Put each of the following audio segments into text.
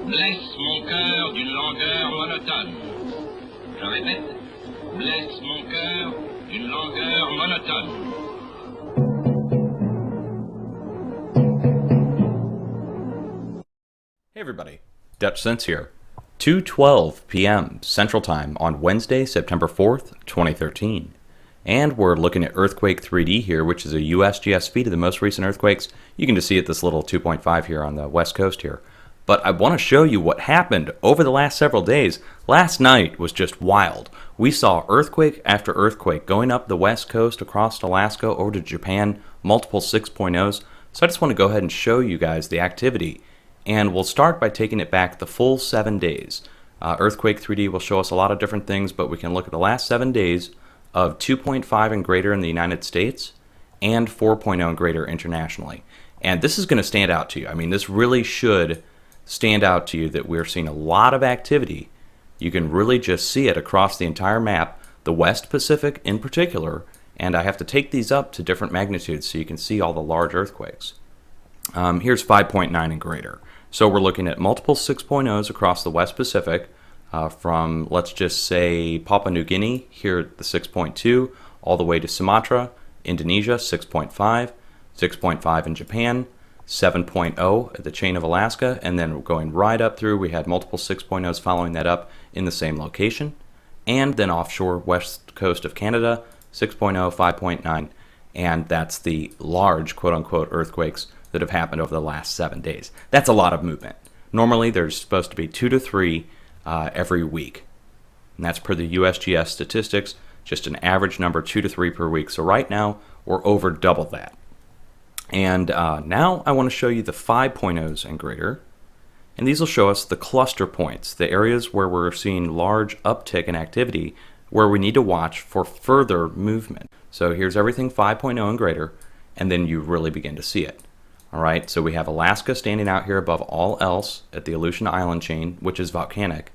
Blesse mon cœur d'une langueur monotone. Je répète, blesse mon cœur d'une langueur monotone. Hey everybody, Dutch Sense here. 2:12 p.m. Central Time on Wednesday, September 4th, 2013. And we're looking at Earthquake 3D here, which is a USGS feed of the most recent earthquakes. You can just see it, this little 2.5 here on the west coast here. But I want to show you what happened over the last several days. Last night was just wild. We saw earthquake after earthquake going up the west coast, across Alaska, over to Japan, multiple 6.0s. So I just want to go ahead and show you guys the activity. And we'll start by taking it back the full 7 days. Earthquake 3D will show us a lot of different things, but we can look at the last 7 days of 2.5 and greater in the United States and 4.0 and greater internationally. And this is going to stand out to you. I mean, this really should stand out to you that we're seeing a lot of activity. You can really just see it across the entire map, the West Pacific in particular, and I have to take these up to different magnitudes so you can see all the large earthquakes. Here's 5.9 and greater. So we're looking at multiple 6.0s across the West Pacific, from, let's just say, Papua New Guinea, here at the 6.2, all the way to Sumatra, Indonesia, 6.5, 6.5 in Japan, 7.0 at the chain of Alaska, and then going right up through, we had multiple 6.0s following that up in the same location, and then offshore west coast of Canada, 6.0, 5.9, and that's the large quote-unquote earthquakes that have happened over the last 7 days. That's a lot of movement. Normally there's supposed to be 2 to 3 every week, and that's per the USGS statistics, just an average number, 2 to 3 per week. So right now we're over double that. And now I want to show you the 5.0s and greater, and these will show us the cluster points, the areas where we're seeing large uptick in activity, where we need to watch for further movement. So here's everything 5.0 and greater, and then you really begin to see it. All right, so we have Alaska standing out here above all else at the Aleutian Island chain, which is volcanic,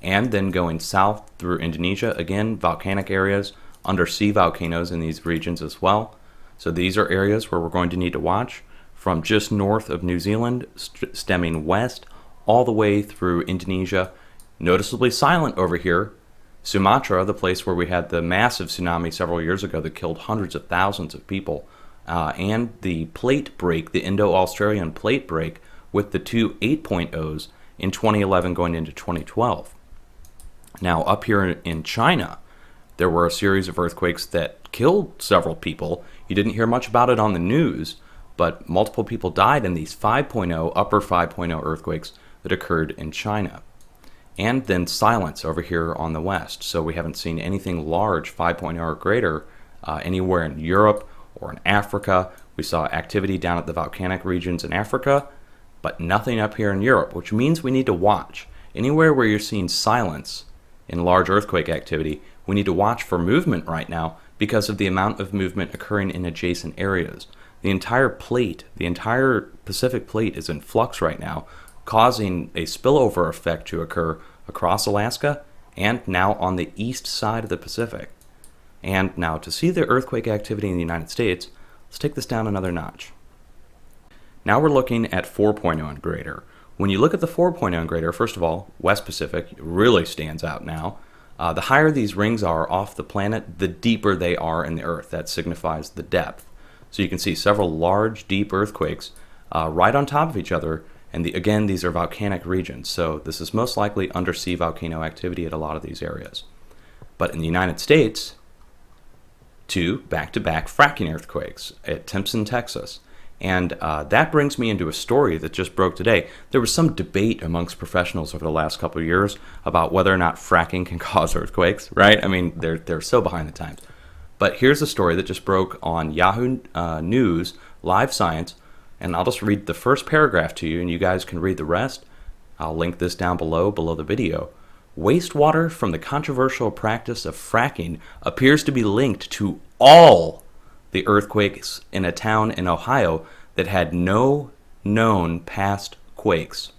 and then going south through Indonesia, again, volcanic areas, undersea volcanoes in these regions as well. So these are areas where we're going to need to watch from just north of New Zealand, stemming west, all the way through Indonesia. Noticeably silent over here, Sumatra, the place where we had the massive tsunami several years ago that killed hundreds of thousands of people. And the plate break, the Indo-Australian plate break with the two 8.0s in 2011 going into 2012. Now up here in China, there were a series of earthquakes that killed several people. You didn't hear much about it on the news, but multiple people died in these 5.0, upper 5.0 earthquakes that occurred in China. And then silence over here on the west. So we haven't seen anything large, 5.0 or greater, anywhere in Europe or in Africa. We saw activity down at the volcanic regions in Africa, but nothing up here in Europe, which means we need to watch. Anywhere where you're seeing silence in large earthquake activity, we need to watch for movement right now because of the amount of movement occurring in adjacent areas. The entire plate, the entire Pacific plate is in flux right now, causing a spillover effect to occur across Alaska and now on the east side of the Pacific. And now to see the earthquake activity in the United States, let's take this down another notch. Now we're looking at 4.0 and greater. When you look at the 4.0 and greater, first of all, West Pacific really stands out now. The higher these rings are off the planet, the deeper they are in the Earth. That signifies the depth. So you can see several large, deep earthquakes right on top of each other. And again, these are volcanic regions. So this is most likely undersea volcano activity at a lot of these areas. But in the United States, 2 back-to-back fracking earthquakes at Timpson, Texas. And that brings me into a story that just broke today. There was some debate amongst professionals over the last couple of years about whether or not fracking can cause earthquakes, right? I mean, they're so behind the times. But here's a story that just broke on Yahoo News, Live Science, and I'll just read the first paragraph to you, and you guys can read the rest. I'll link this down below the video. Wastewater from the controversial practice of fracking appears to be linked to all the earthquakes in a town in Ohio that had no known past quakes.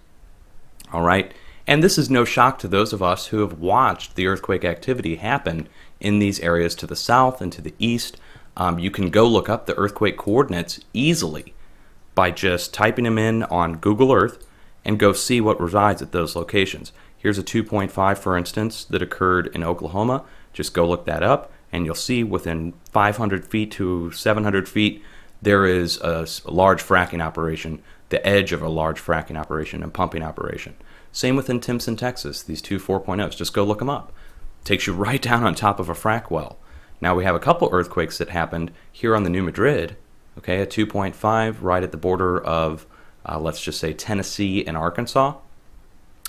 All right, and this is no shock to those of us who have watched the earthquake activity happen in these areas to the south and to the east. You can go look up the earthquake coordinates easily by just typing them in on Google Earth and go see what resides at those locations. Here's a 2.5, for instance, that occurred in Oklahoma. Just go look that up, and you'll see within 500 feet to 700 feet, there is a large fracking operation, the edge of a large fracking operation and pumping operation. Same within Timpson, Texas, these two 4.0s. Just go look them up. Takes you right down on top of a frack well. Now we have a couple earthquakes that happened here on the New Madrid, okay, a 2.5 right at the border of, let's just say, Tennessee and Arkansas.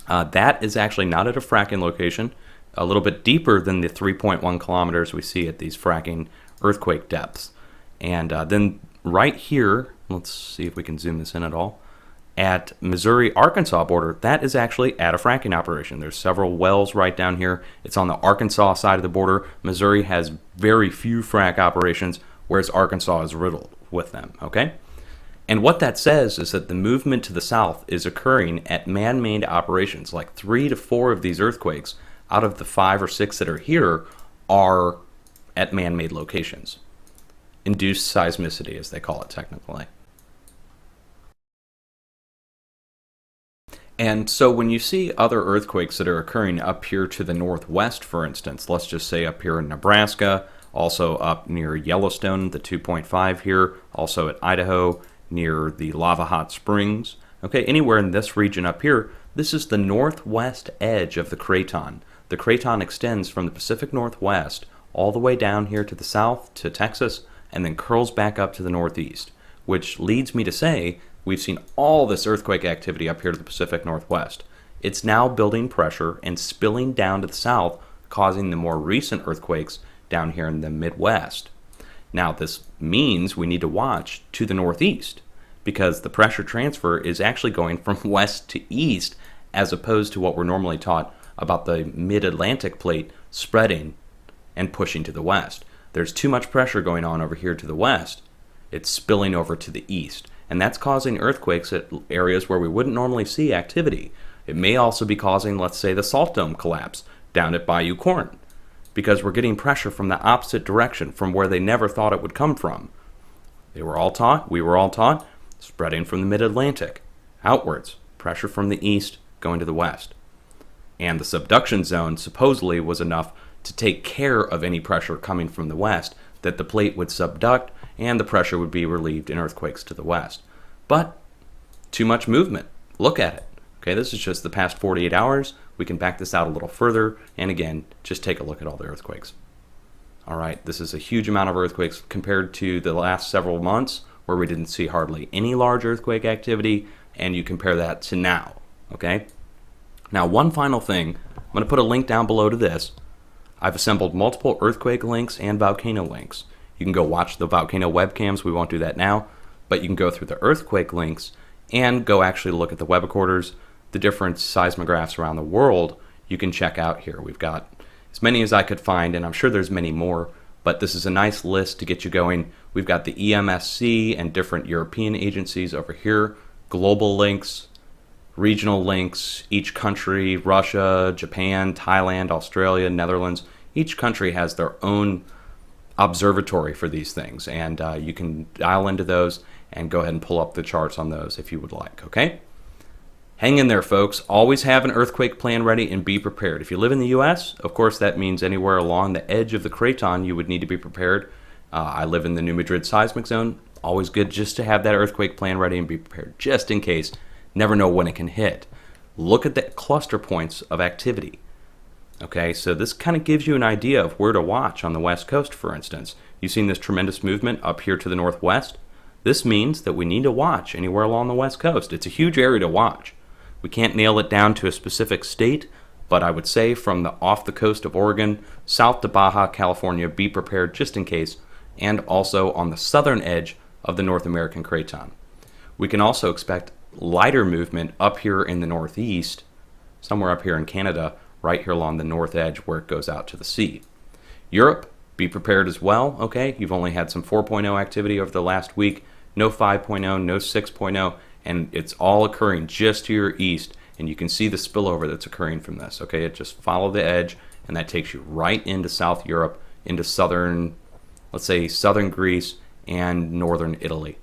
That is actually not at a fracking location, a little bit deeper than the 3.1 kilometers we see at these fracking earthquake depths. And then right here, let's see if we can zoom this in at all, at Missouri-Arkansas border, that is actually at a fracking operation. There's several wells right down here. It's on the Arkansas side of the border. Missouri has very few frack operations, whereas Arkansas is riddled with them, okay? And what that says is that the movement to the south is occurring at man-made operations. Like 3 to 4 of these earthquakes out of the 5 or 6 that are here are at man-made locations. Induced seismicity, as they call it technically. And so when you see other earthquakes that are occurring up here to the northwest, for instance, let's just say up here in Nebraska, also up near Yellowstone, the 2.5 here, also at Idaho, near the Lava Hot Springs, okay, anywhere in this region up here, this is the northwest edge of the craton. The craton extends from the Pacific Northwest all the way down here to the south to Texas, and then curls back up to the northeast, which leads me to say we've seen all this earthquake activity up here to the Pacific Northwest. It's now building pressure and spilling down to the south, causing the more recent earthquakes down here in the Midwest. Now, this means we need to watch to the northeast because the pressure transfer is actually going from west to east as opposed to what we're normally taught about the mid-Atlantic plate spreading and pushing to the west. There's too much pressure going on over here to the west. It's spilling over to the east. And that's causing earthquakes at areas where we wouldn't normally see activity. It may also be causing, let's say, the salt dome collapse down at Bayou Corn, because we're getting pressure from the opposite direction from where they never thought it would come from. We were all taught, spreading from the mid-Atlantic outwards, pressure from the east going to the west. And the subduction zone supposedly was enough to take care of any pressure coming from the west, that the plate would subduct and the pressure would be relieved in earthquakes to the west. But too much movement. Look at it. Okay, this is just the past 48 hours. We can back this out a little further, and again, just take a look at all the earthquakes. All right, this is a huge amount of earthquakes compared to the last several months where we didn't see hardly any large earthquake activity, and you compare that to now, okay? Now, one final thing, I'm going to put a link down below to this. I've assembled multiple earthquake links and volcano links. You can go watch the volcano webcams. We won't do that now, but you can go through the earthquake links and go actually look at the web recorders, the different seismographs around the world you can check out here. We've got as many as I could find, and I'm sure there's many more, but this is a nice list to get you going. We've got the EMSC and different European agencies over here, global links, regional links, each country, Russia, Japan, Thailand, Australia, Netherlands, each country has their own observatory for these things, and you can dial into those and go ahead and pull up the charts on those if you would like, okay? Hang in there, folks. Always have an earthquake plan ready and be prepared. If you live in the U.S., of course, that means anywhere along the edge of the craton, you would need to be prepared. I live in the New Madrid seismic zone. Always good just to have that earthquake plan ready and be prepared, just in case. Never know when it can hit. Look at the cluster points of activity. Okay, so this kind of gives you an idea of where to watch on the West Coast, for instance. You've seen this tremendous movement up here to the northwest. This means that we need to watch anywhere along the West Coast. It's a huge area to watch. We can't nail it down to a specific state, but I would say from the off the coast of Oregon, south to Baja California, be prepared just in case, and also on the southern edge of the North American craton. We can also expect lighter movement up here in the northeast, somewhere up here in Canada, right here along the north edge where it goes out to the sea. Europe, be prepared as well, okay? You've only had some 4.0 activity over the last week, no 5.0, no 6.0, and it's all occurring just to your east, and you can see the spillover that's occurring from this, okay? It just follow the edge, and that takes you right into South Europe, into southern, let's say southern Greece and northern Italy.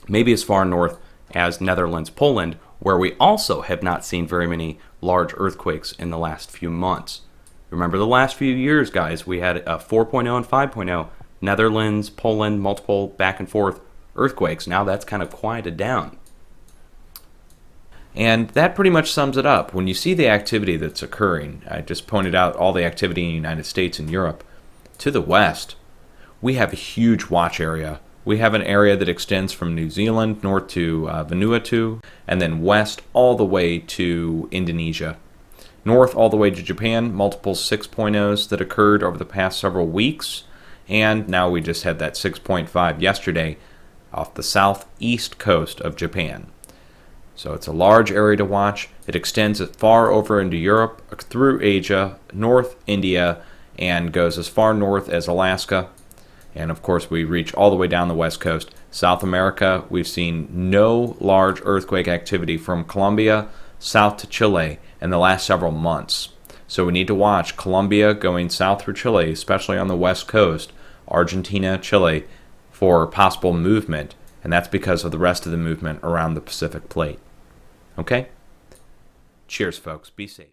Maybe as far north as Netherlands, Poland, where we also have not seen very many large earthquakes in the last few months. Remember the last few years, guys, we had a 4.0 and 5.0, Netherlands, Poland, multiple back and forth earthquakes. Now that's kind of quieted down. And that pretty much sums it up. When you see the activity that's occurring, I just pointed out all the activity in the United States and Europe. To the west, we have a huge watch area. We have an area that extends from New Zealand north to Vanuatu, and then west all the way to Indonesia. North all the way to Japan, multiple 6.0s that occurred over the past several weeks, and now we just had that 6.5 yesterday off the southeast coast of Japan. So it's a large area to watch. It extends as far over into Europe, through Asia, North India, and goes as far north as Alaska. And of course, we reach all the way down the west coast. South America, we've seen no large earthquake activity from Colombia south to Chile in the last several months. So we need to watch Colombia going south through Chile, especially on the west coast, Argentina, Chile, for possible movement. And that's because of the rest of the movement around the Pacific Plate. Okay? Cheers, folks. Be safe.